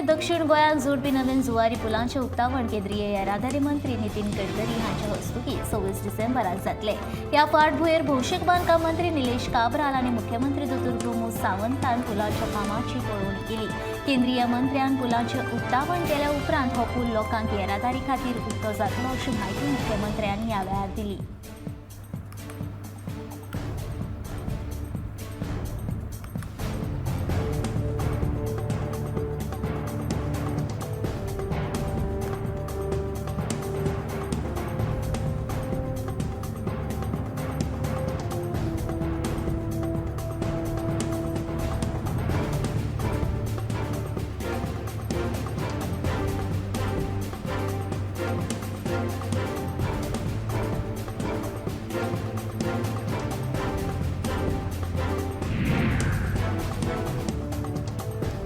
दक्षिण गोंयाक जोडपी नवीन जुवारी पुलांचे उक्तावण केंद्रीय येरादारी मंत्री नितीन गडकरी हांच्या हस्तुकी 26 डिसेंबराक जातले। ह्या फाटभुंयेर भौशीक बांदकाम मंत्री निलेश काब्राल आनी मुख्यमंत्री दोतोर प्रमोद सावंतान पुलाच्या कामाची पळोवणी केली। केंद्रीय मंत्र्यान पुलांचे उक्तावण केल्या उपरांत हो पूल लोकांक येरादारी खातीर उक्तो जातलो अशी माहिती मुख्यमंत्र्यांनी ह्या वेळार दिली।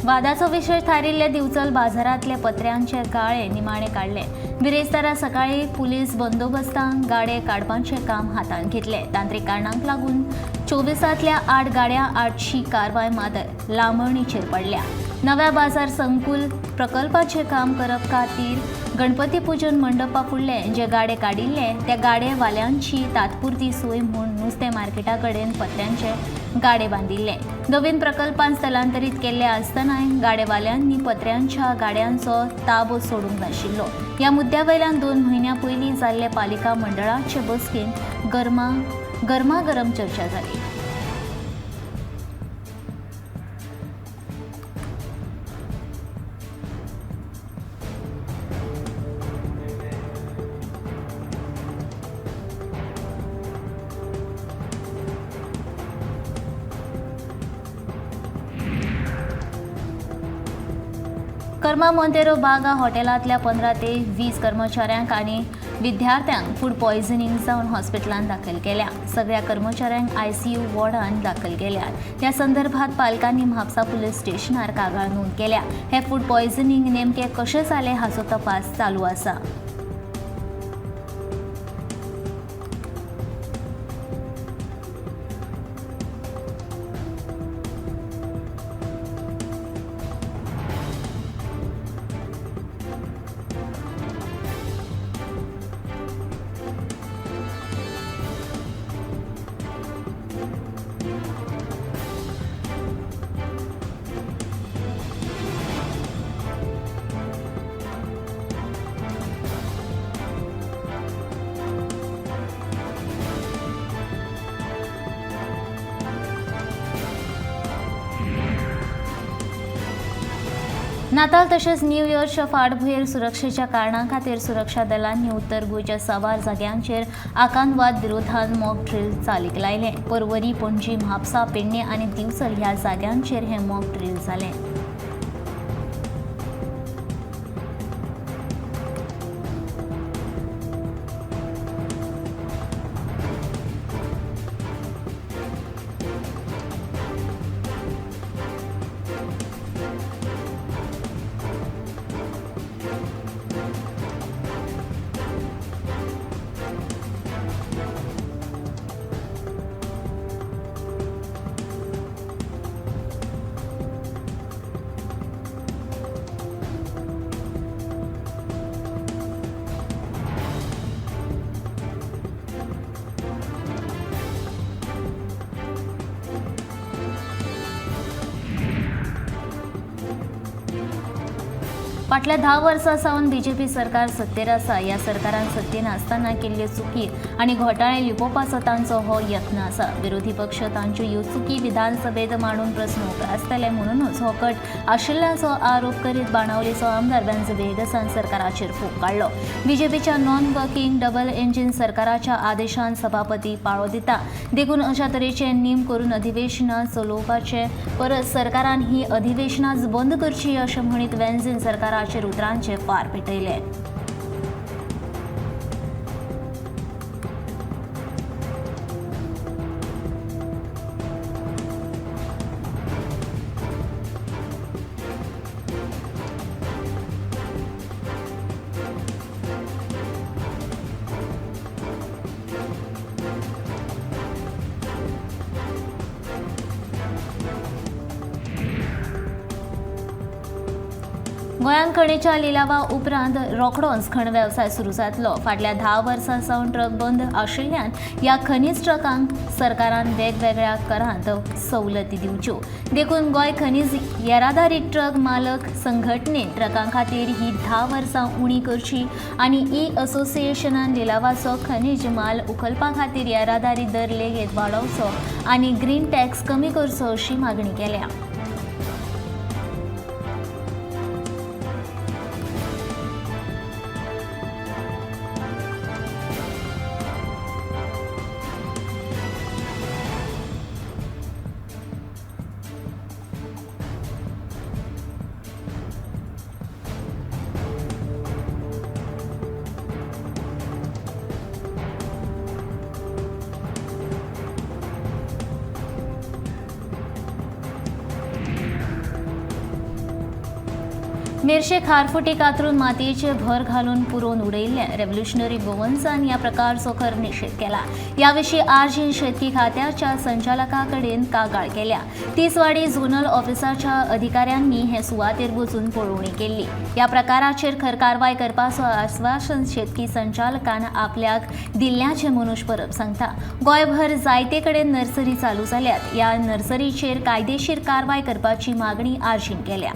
वादाचो विशय थारिल्ले दिवचल बाजारांतले पत्र्यांचे गाळे निमाणे काडले। बिरेस्तारा सकाळी पुलीस बंदोबस्तान गाडे काडपाचें काम हातांत घेतले। तांत्रीक कारणांक लागून 24तल्या 8 गाड्या आडची कारवाय मात लांबणीचेर पडल्या। नव्या बाजार संकुल प्रकल्पाचें काम करप खातीर गणपती पूजन मंडपा फुडले जे गाडे काडिल्ले त्या गाडेवाल्यांची तात्पुरती सोय म्हूण नुस्तें मार्केटा कडेन पत्र्यांचे गाडे बांदिल्ले। नवीन प्रकल्पांत स्थलांतरीत केल्ले आसतनाय गाडेवाल्यांनी पत्र्यांच्या गाड्यांचो ताबो सोडूंक नाशिल्लो। ह्या मुद्द्यावयल्यान 2 म्हयन्यां पयलीं जाल्ले पालिका मंडळाचे बसकेंत गरमागरम चर्चा जाली। कर्मा मोंतेरो बागा हॉटेलांतल्या 15 ते 20 कर्मचाऱ्यांक आनी विद्यार्थ्यांक फूड पॉयझनिंग जावन हॉस्पिटलांत दाखल केल्या। सगळ्या कर्मचाऱ्यांक ICU वॉर्डांत दाखल केल्यात। ह्या संदर्भात पालकांनी म्हापसा पुलीस स्टेशनार कागाळ नोंद केल्या। हे फूड पॉयझनिंग नेमके कशें जालें हाचो तपास चालू आसा। नाताल तशेंच न्यू इयरच्या फाटभुंयेर सुरक्षेच्या कारणां खातीर सुरक्षा दलांनी उत्तर गोंयच्या साबार जाग्यांचेर आकांतवाद विरोधात मॉक ड्रील चालीक लायले। पर्वरी, पणजी, म्हापसा, पेडणे आनी दिवचल ह्या जाग्यांचेर हे मॉक ड्रील जाले। फाटल्या 10 वर्सां सावन बीजेपी सरकार सत्तेर आसा। ह्या सरकारान सत्तेन आसतना केल्ल्यो चुकी आनी घोटाळे लिपोवपाचो तांचो हो यत्न आसा। विरोधी पक्ष तांच्यो ह्यो चुकी विधानसभेत मांडून प्रस्न उपरासतले म्हणूनच हो कट आशिल्ल्याचो आरोप करीत बाणावलीचो आमदार बेंज वेगसान सरकाराचेर फोग काडलो। बीजेपीच्या नॉन वर्किंग डबल इंजिन सरकाराच्या आदेशान सभापती पाळो दिता। देखून अशा तरेचे नेम करून अधिवेशनां चलोवपाचे परस सरकारान ही अधिवेशनांच बंद करची अशें म्हणीत वेंझीन सरकाराचेर उतरांचे फार पेटयले। गोंयांत खणीच्या लिलावा उपरांत रोखडोच खण वेवसाय सुरू जातलो. फाटल्या 10 वर्सां सावन ट्रक बंद आशिल्ल्यान ह्या खनिज ट्रकांक सरकारान वेगवेगळ्या करांत सवलती दिवच्यो. देखून गोंय खनिज येरादारी ट्रक मालक संघटनेन ट्रकां खातीर ही 10 वर्सां उणी करची आनी असोसिएशनान लिलावाचो खनिज माल उखलपा खातीर येरादारी दर लेगीत वाडोवचो आनी ग्रीन टॅक्स कमी करचो अशी मागणी केल्या. मेर्शे खारफुटी कातरून मातयेचेर भर घालून पुरोवन उडयल्ले रेव्होल्युशनरी गोवन्सान ह्या प्रकारचो खर निशेध केला. ह्या विशीं आर्जीन शेतकी खात्याच्या संचालका कडेन कागाळ केल्या. तिसवाडी झोनल ऑफिसाच्या अधिकाऱ्यांनी हे सुवातेर वचून पळोवणी केल्ली. ह्या प्रकाराचेर खर कारवाय करपाचो आश्वासन शेतकी संचालकान आपल्याक दिल्ल्याचे मनोज परब सांगता. गोंयभर जायते कडेन नर्सरी चालू जाल्यात. ह्या नर्सरीचेर कायदेशीर कारवाय करपाची मागणी आर्जीन केल्या.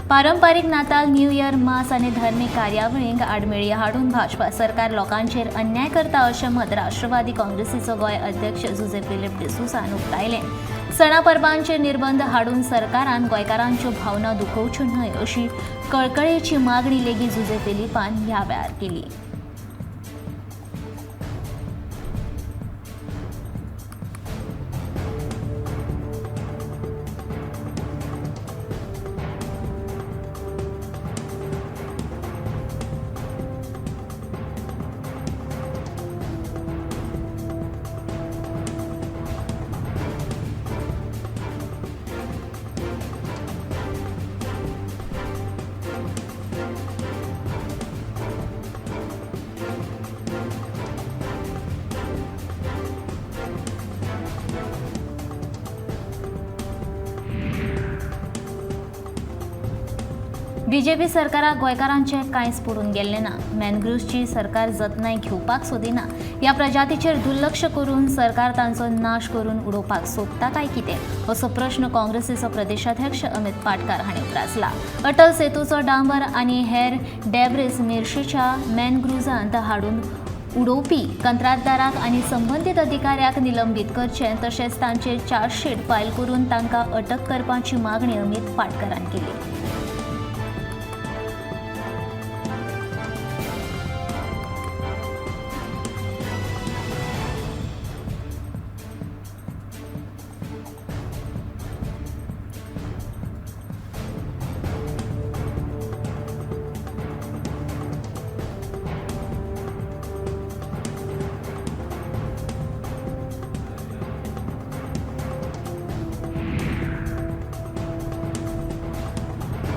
पारंपारीक नाताल न्यू इयर मास आनी धर्मीक कार्यावळींक आडमेळी हाडून भाजपा सरकार लोकांचेर अन्याय करता अशें मत राष्ट्रवादी काँग्रेसीचो गोंय अध्यक्ष जुजे फिलिप डिसूसान उक्तायलें. सणा परबांचेर निर्बंध हाडून सरकारान गोंयकारांच्यो भावना दुखोवच्यो न्हय अशी कळकळेची मागणी लेगीत जुजे फिलिपान ह्या वेळार केली. बीजेपी सरकाराक गोंयकारांचे कांयच पडून गेल्लें ना. मॅनग्रुव्सची सरकार जतनाय घेवपाक सोदिना. ह्या प्रजातीचेर दुर्लक्ष करून सरकार तांचो नाश करून उडोवपाक सोदता काय कितें असो प्रश्न काँग्रेसीचो प्रदेशाध्यक्ष अमित पाटकार हांणी उप्रासला. अटल सेतूचो डांबर आनी हेर डेब्रिस मेर्शेच्या मॅनग्रुव्जांत हाडून उडोवपी कंत्राटदाराक आनी संबंदीत अधिकाऱ्याक निलंबीत करचें तशेंच तांचेर चार्जशीट फायल करून तांकां अटक करपाची मागणी अमित पाटकारान केली.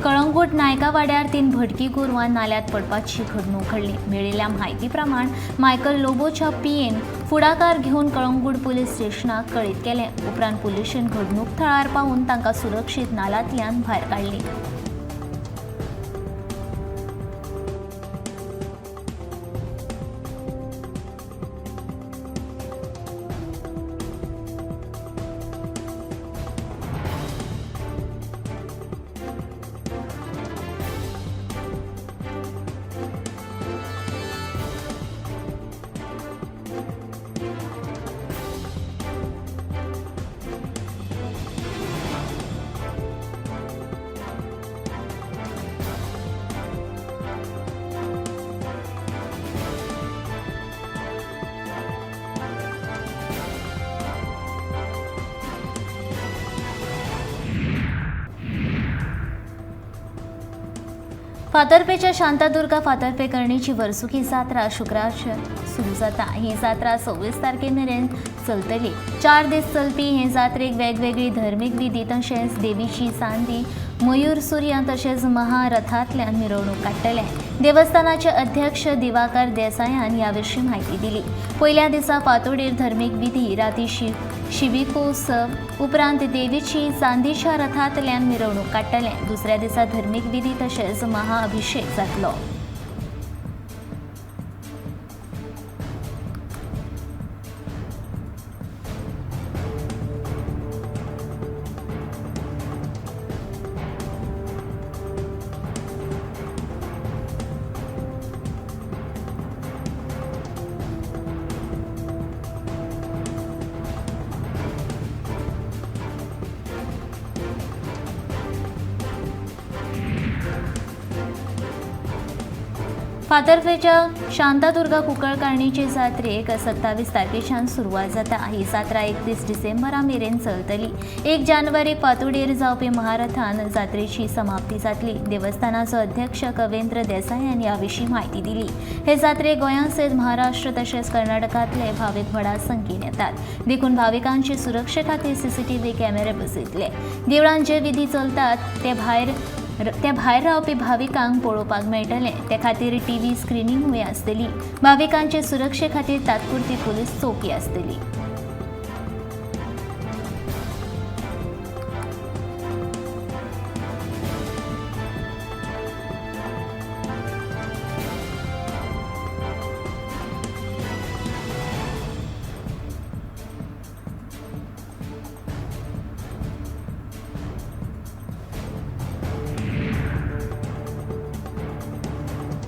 कळंगूट नायका वाड्यार 3 भटकी गोरवां नाल्यांत पडपाची घडणूक घडली. मेळिल्ल्या म्हायती प्रमाण मायकल लोबोच्या पियेन फुडाकार घेवन कळंगूट पुलीस स्टेशनाक कळीत केलें. उपरांत पुलिशेन घडणूक थळार पावून तांकां सुरक्षीत नाल्यांतल्यान भायर काडली. फातर्पेच्या शांतादुर्गा फातर्पे करणीची वर्सुकी जात्रा शुक्रार सुरू जाता। ही जात्रा 26 तारखेमेरेन चलतली। 4 दीस चलपी हे जात्रेक वेगवेगळी धर्मीक विधी तशेंच देवीची चांदी, मयूर सूर्य तशेंच महारथांतल्यान मिरवणूक काडटले। देवस्थानाचे अध्यक्ष दिवाकर देसायान ह्या विशीं म्हायती दिली। पयल्या दिसा फांतोडेर धर्मीक विधी राती शिबिकोत्सव उपरांत देवीची चांदीच्या रथांतल्यान मिरवणूक काडटले। दुसऱ्या दिसा धर्मीक विधी तशेंच महाअभिषेक जातलो। फातर्पेच्या शांतादुर्गा कुंकळकारणीचे जात्रेक 27 तारखेच्यान सुरवात जाता। ही जात्रा 31 डिसेंबरा मेरेन चलतली। 1 जानेवारीक फांतोडेर जावपी महारथान जात्रेची समाप्ती जातली। देवस्थानाचो अध्यक्ष कवेंद्र देसायान ह्या विशीं म्हायती दिली। हे जात्रेक गोंयांसयत महाराष्ट्र तशेंच कर्नाटकांतले भाविक व्हडा संख्येन येतात। देखून भाविकांचे सुरक्षे खातीर सीसीटीव्ही कॅमेरे बसयतले। देवळांत जे विधी चलतात ते भायर रावपी भाविकांक पळोवपाक मेळटले। ते खातीर टीव्ही स्क्रीनिंगूय आसतली। भाविकांचे सुरक्षे खातीर तात्पुरती पुलीस चौकी आसतली।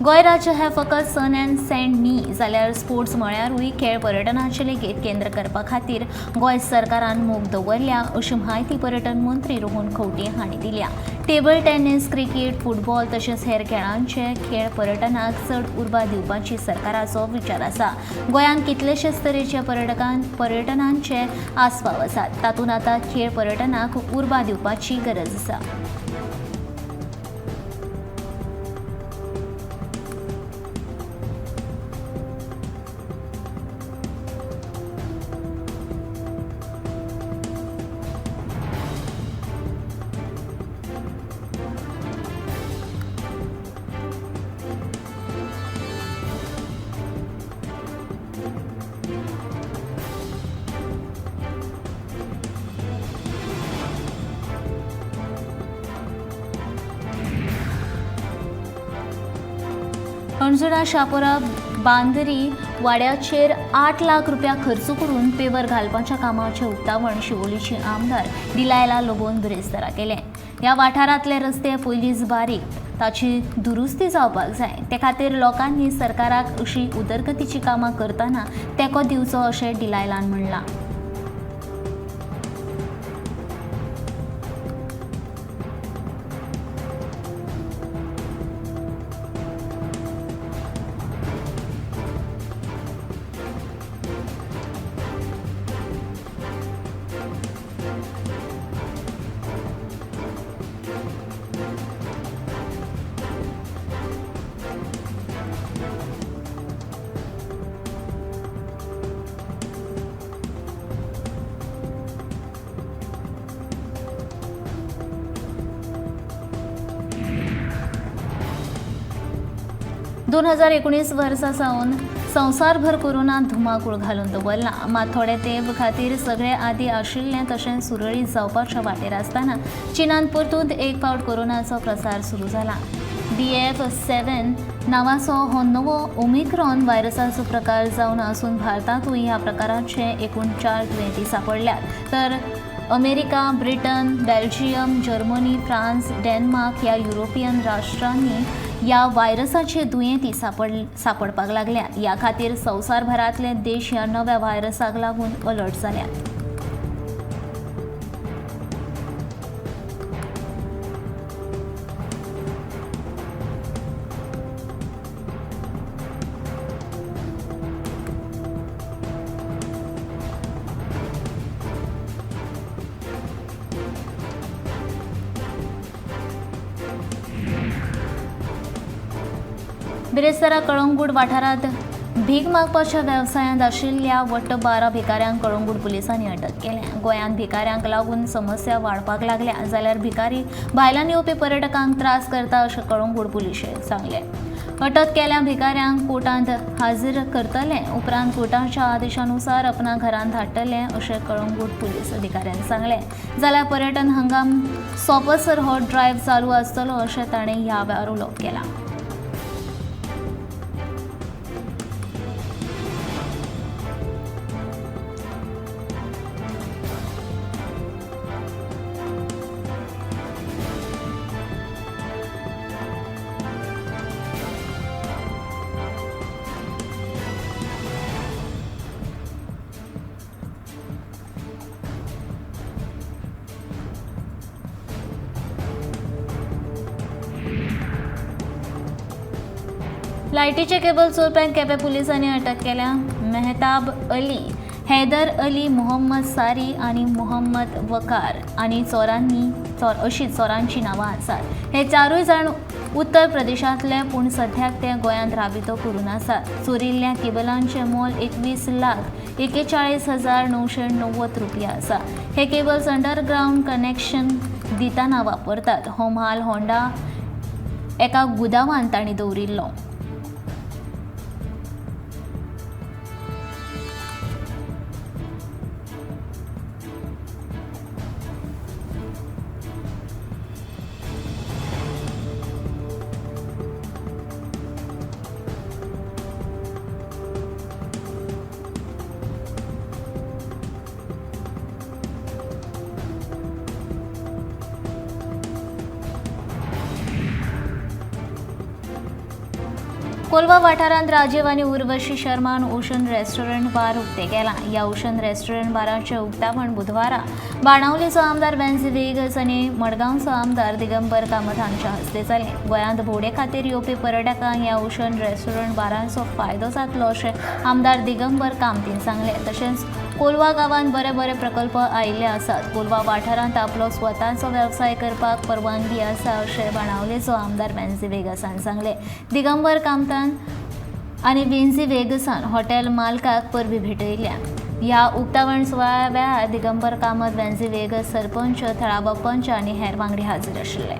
गोंय राज्य हे फकत सन एंड सँड न्ही जाल्यार स्पोर्ट्स म्हळ्यारूय खेळ पर्यटनाचे लेगीत केंद्र करपा खातीर गोंय सरकारान मोख दवरल्या अशी म्हायती पर्यटन मंत्री रोहन खंवटे हांणी दिल्या। टेबल टेनिस, क्रिकेट, फुटबॉल तशेंच हेर खेळांचे खेळ पर्यटनाक चड उर्बा दिवपाची सरकाराचो विचार आसा। गोंयांत कितलेशेच तरेचे पर्यटनांचे आस्पाव आसात। तातूंत आतां खेळ पर्यटनाक उर्बा दिवपाची गरज आसा। शापोरा बांदरी वाड्याचेर 8 लाख रुपया खर्च करून पेवर घालपाच्या कामाचे उक्तावण शिवोलीचे आमदार दिलायला लोबोन बिरेस्तारा केले। ह्या वाठारांतले रस्ते पयलींच बारीक, ताची दुरुस्ती जावपाक जाय। ते खातीर लोकांनी सरकाराक अशी उदरगतीची कामां करतना तेंको दिवचो अशें दिलायलान म्हणलां। दोन 2019 वर्सा सावन संवसारभर कोरोना धुमाकूळ घालून दवरला। मात थोडे तेंप खातीर सगळे आदी आशिल्लें तशें सुरळीत जावपाच्या वाटेर आसतना चीनान परतून एक फावट कोरोनाचो प्रसार सुरू जाला। BF7 नांवाचो हो नवो ओमिक्रॉन व्हायरसाचो प्रकार जावन आसून भारतांतूय ह्या प्रकाराचे एकूण 4 दुयेंती सांपडल्यात। तर America, Britain, Belgium, Germany, France, Denmark ह्या युरोपियन राष्ट्रांनी ह्या व्हायरसाचे दुयेंती सांपडपाक लागल्यात। ह्या खातीर संवसारभरांतले देश ह्या नव्या व्हायरसाक लागून अलर्ट जाल्यात। बिरेस्तारा कळंगूट वाठारात भीक मागपाच्या व्यवसायांत आशिल्ल्या वट्ट 12 भिकाऱ्यांक कळंगूट पुलिसांनी अटक केल्या. गोंयांत भिकाऱ्यांक लागून समस्या वाडपाक लागल्या जाल्यार भिकारी भायल्यान येवपी पर्यटकांक त्रास करता अशें कळंगूट पुलिशेन सांगलें. अटक केल्या भिकाऱ्यांक कोर्टांत हाजीर करतले उपरांत कोर्टाच्या आदेशानुसार आपणा घरांत धाडटले अशें कळंगूट पुलीस अधिकाऱ्यान सांगलें. जाल्यार पर्यटन हंगाम सोंपसर हो ड्रायव्ह चालू आसतलो अशें ताणें ह्या वेळार उलोवप केला. लायटीचे केबल चोरप्यांक केपें पुलिसांनी अटक केल्या. मेहताब अली, हैदर अली, मोहम्मद सारी आनी मोहम्मद वकार आनी अशीं चोरांची नांवां आसात. हे चारूय जाण उत्तर प्रदेशांतले पूण सध्याक ते गोंयांत राबितो करून आसात. चोरिल्ल्या केबलांचें मोल 21,41,990 रुपया आसा. हे केबल्स अंडरग्रावंड कनेक्शन दितना वापरतात. हो माल होंडा एका गुदावांत तांणी दवरिल्लो. कोलवा वाठारांत राजीव आनी उर्वशी शर्मान ओशन रेस्टॉरंट बार उक्तें केलां. ह्या ओशन रेस्टॉरंट बाराचें उक्तावण बुधवारा बाणावलेचो आमदार बेन्झी वेगस आनी मडगांवचो आमदार दिगंबर कामत हांच्या हस्ते जालें. गोंयांत भोवडे खातीर येवपी पर्यटकांक ह्या ओशन रेस्टॉरंट बारांचो फायदो जातलो अशें आमदार दिगंबर कामतीन सांगलें. तशेंच कोलवा गांवांत बरे प्रकल्प आयिल्ले आसात. कोलवा वाठारांत आपलो स्वताचो वेवसाय करपाक परवानगी आसा अशें बाणावलेचो आमदार बेन्झी वेगसान सांगलें. दिगंबर कामतान आनी बेन्झी वेगसान हॉटेल मालकाक परबीं भेटयल्या. ह्या उक्तावण सुवाळ्या वेळार दिगंबर कामत, बेन्झी वेगस, सरपंच, थळावो पंच आनी हेर वांगडी हाजीर आशिल्ले.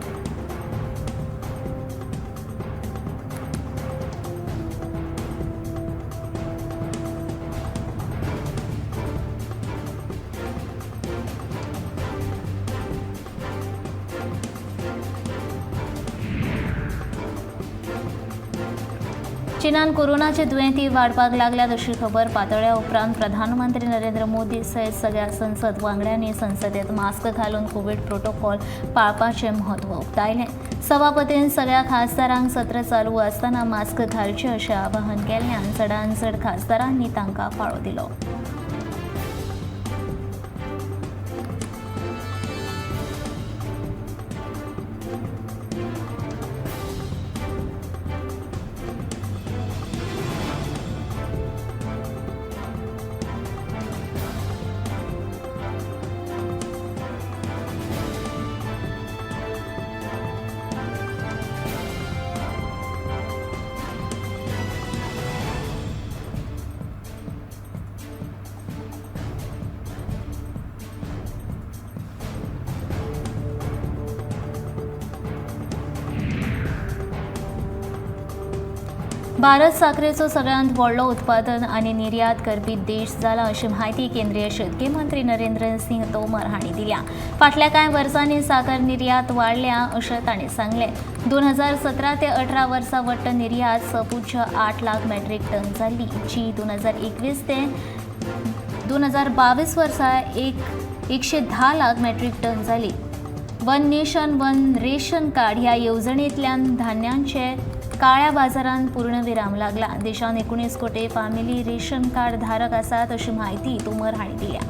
चीनान कोरोनाचे दुयेंती वाडपाक लागल्यात अशी खबर पातळ्या उपरांत प्रधानमंत्री नरेंद्र मोदी सयत सगळ्या संसद वांगड्यांनी संसदेत मास्क घालून कोविड प्रोटोकॉल पाळपाचें म्हत्व उक्तायलें. सभापतीन सगळ्या खासदारांक सत्र चालू आसतना मास्क घालचें अशें आवाहन केल्ल्यान चडांत चड खासदारांनी तांकां फाळो दिलो. भारत साखरेचो सगळ्यांत व्हडलो उत्पादन आनी निर्यात करपी देश जाला अशी माहिती केंद्रीय शेतकी मंत्री नरेंद्र सिंह तोमर हांणी दिल्या. फाटल्या कांय वर्सांनी साखर निर्यात वाडल्या अशें तांणी सांगलें. 2017 ते 18 वर्सा वट्ट निर्यात 6.8 लाख मेट्रीक टन जाल्ली, जी 2021 ते 2022 वर्सा 110 लाख मेट्रीक टन जाली. One nation one ration card ह्या येवजणेंतल्यान धान्यांचे काळ्या बाजारांत पूर्णविराम लागला. देशांत 19 कोटी फॅमिली रेशन कार्ड धारक आसात अशी माहिती तोमर हांणी दिल्या.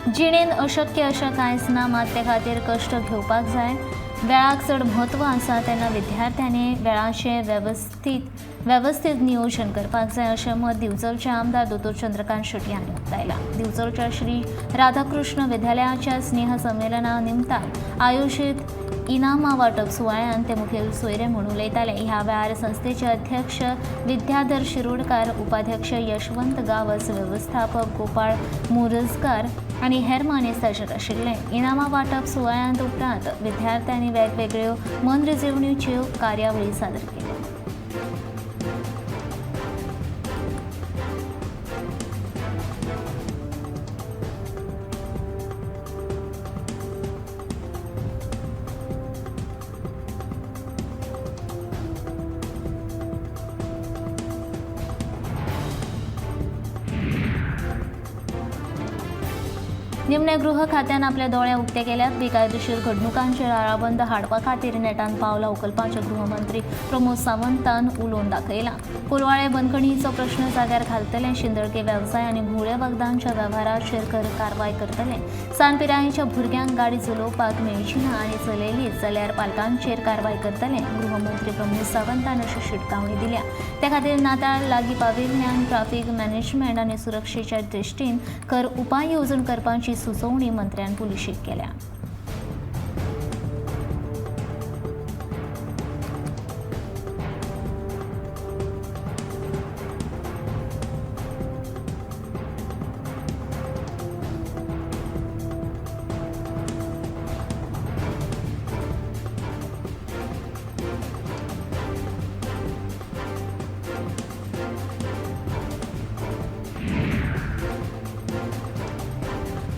जिणेंत अशक्य अशें कांयच ना, मात ते खातीर कश्ट घेवपाक जाय. वेळाक चड म्हत्व आसा तेन्ना विद्यार्थ्यांनी वेळाचें वेवस्थीत नियोजन करपाक जाय अशें मत दिवचलचे आमदार दोतोर चंद्रकांत शेट्टी हांणी उक्तायलां. दिवचलच्या श्री राधाकृष्ण विद्यालयाच्या स्नेह संमेलना निमतान आयोजीत इनामां वांटप सुवाळ्यान ते मुखेल सोयरे म्हूण उलयताले. ह्या वेळार संस्थेचे अध्यक्ष विद्याधर शिरोडकार, उपाध्यक्ष यशवंत गावस, वेवस्थापक गोपाळ मोरजकार आनी हेर मानेस्त हाजीर आशिल्ले. इनामां वांटप सुवाळ्यांत उपरांत विद्यार्थ्यांनी वेगवेगळ्यो मनरिजवणेच्यो कार्यावळी सादर केल्यो. निमणे गृह खात्यान आपले दोळे उक्ते केल्यात. बेकायदेशीर घडणुकांचेर आळाबंद हाडपा खातीर नेटान पावलां उखलपाचे गृहमंत्री प्रमोद सावंतान उलोवन दाखयलां. कोलवाळे बंदखणीचो प्रश्न जाग्यार घालतले. शिंदळके वेवसाय आनी भोवळ्या वखदांच्या वेव्हाराचेर कारवाय करतले. सानपिरायेच्या भुरग्यांक गाडी चलोवपाक मेळची ना आनी चलयलीच जाल्यार पालकांचेर कारवाय करतले. गृहमंत्री प्रमोद सावंतान अशी शिटकावणी दिल्या. ते खातीर नाताळ लागीं पाविल्ल्यान ट्राफीक मॅनेजमेंट आनी सुरक्षेच्या दृश्टीन खर उपाय येवजण करपाची सुचोवणी मंत्र्यान पुलिशीक केल्या.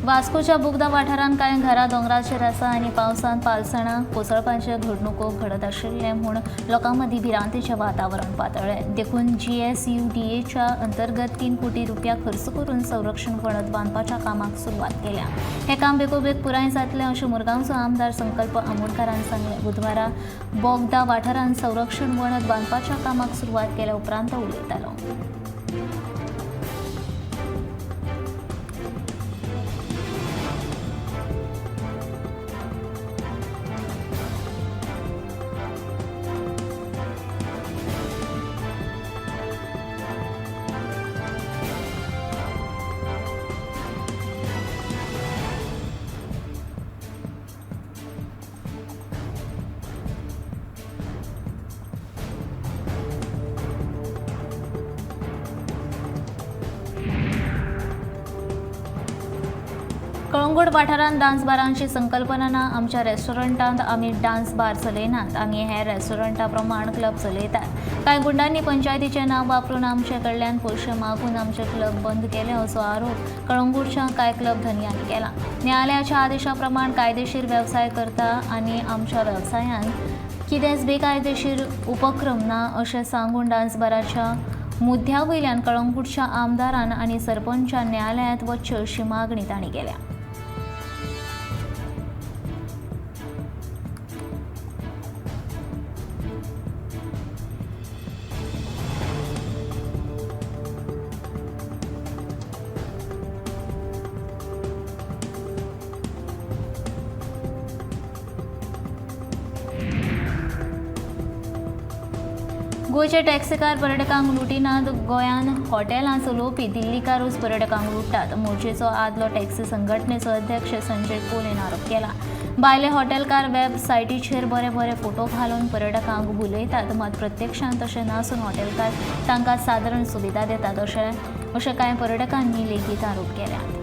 वास्कोच्या बोगदा वाठारांत कांय घरां दोंगराचेर आसा आनी पावसांत पालसणां कोसळपाचे घडणुको घडत आशिल्ले म्हूण लोकां मदीं भिरांतेचें वातावरण पातळ्ळें. देखून GSUDAच्या अंतर्गत 3 कोटी रुपया खर्च करून संरक्षण वणद बांदपाच्या कामाक सुरवात केल्या. हे काम बेगोबेग पुराय जातलें अशें मुरगांवचो आमदार संकल्प आमोणकारान सांगलें. बुधवारा बोगदा वाठारांत संरक्षण वणद बांदपाच्या कामाक सुरवात केल्या उपरांत तो उलयतालो. कळंगूट वाठारांत डान्स बारांची संकल्पना ना. आमच्या रेस्टॉरंटांत आमी डान्स बार चलयनात. आमी हेर रेस्टॉरंटा प्रमाण क्लब चलयतात. कांय गुंडांनी पंचायतीचें नांव वापरून आमचे कडल्यान पयशे मागून आमचे क्लब बंद केले असो आरोप कळंगूटच्या कांय क्लब धन्यांनी केला. न्यायालयाच्या आदेशा प्रमाण कायदेशीर वेवसाय करता आनी आमच्या वेवसायांत कितेंच बेकायदेशीर उपक्रम ना अशें सांगून डान्स बाराच्या मुद्द्या वयल्यान कळंगूटच्या आमदारान आनी सरपंचान न्यायालयांत वचचे अशी मागणी तांणी केल्या. गोंयचे टॅक्सीकार पर्यटकांक लुटिनात. गोंयान हॉटेलां चलोवपी दिल्लीकारूच पर्यटकांक लुटतात. मोर्चेचो आदलो टॅक्सी संघटनेचो अध्यक्ष संजय कोलेन आरोप केला. भायले हॉटेलकार वेबसायटीचेर बरे फोटो घालून पर्यटकांक भुलयतात, मात प्रत्यक्षांत तशें नासून हॉटेलकार तांकां सादारण सुविधा दितात अशें कांय पर्यटकांनी लेगीत आरोप केल्यात.